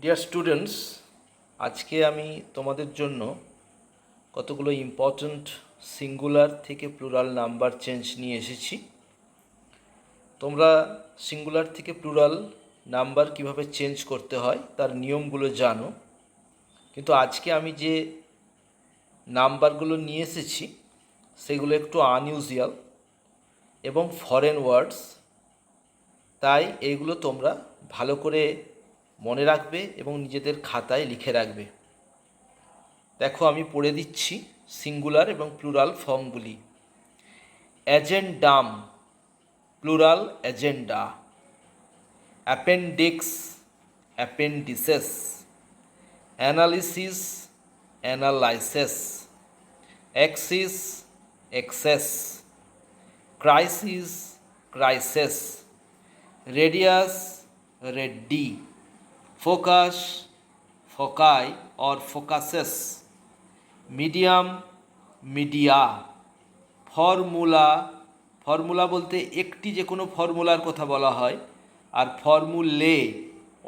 Dear students, আজকে আমি তোমাদের জন্য কতগুলো ইম্পর্ট্যান্ট সিঙ্গুলার থেকে প্লুরাল নাম্বার চেঞ্জ নিয়ে এসেছি। তোমরা সিঙ্গুলার থেকে প্লুরাল নাম্বার কিভাবে চেঞ্জ করতে হয় তার নিয়মগুলো জানো, কিন্তু আজকে আমি যে নাম্বারগুলো নিয়ে এসেছি সেগুলো একটু আনইউজুয়াল এবং ফরেন ওয়ার্ডস, তাই এইগুলো তোমরা ভালো করে মনে রাখবে এবং নিজেদের খাতায় লিখে রাখবে। দেখো, আমি পড়ে দিচ্ছি সিঙ্গুলার এবং প্লুরাল ফর্মগুলি। Agendum, plural agenda. Appendix, appendices. Analysis, analyses. Axis, axes. Crisis, crises. Radius, radii. Focus, foci or focuses. Medium, media. Formula, formula বলতে একটি যে কোনো ফর্মুলার কথা বলা হয়, আর ফর্মুলে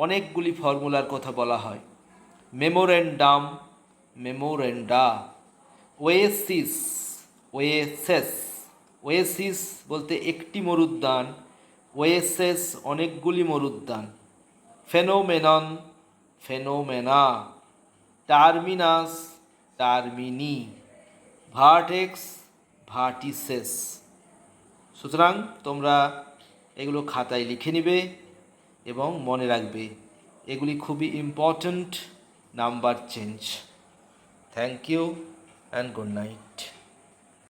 অনেকগুলি ফর্মুলার কথা বলা হয়। Memorandum, memoranda. Oasis, oases. Oasis বলতে একটি মরুদ্যান, ওয়েসেস অনেকগুলি মরুদ্যান। Phenomenon, phenomena. Terminus, termini. Vertex, vertices. সুতরাং তোমরা এগুলো খাতায় লিখে নিবে এবং মনে রাখবে, এগুলি খুবই important number change. Thank you and good night.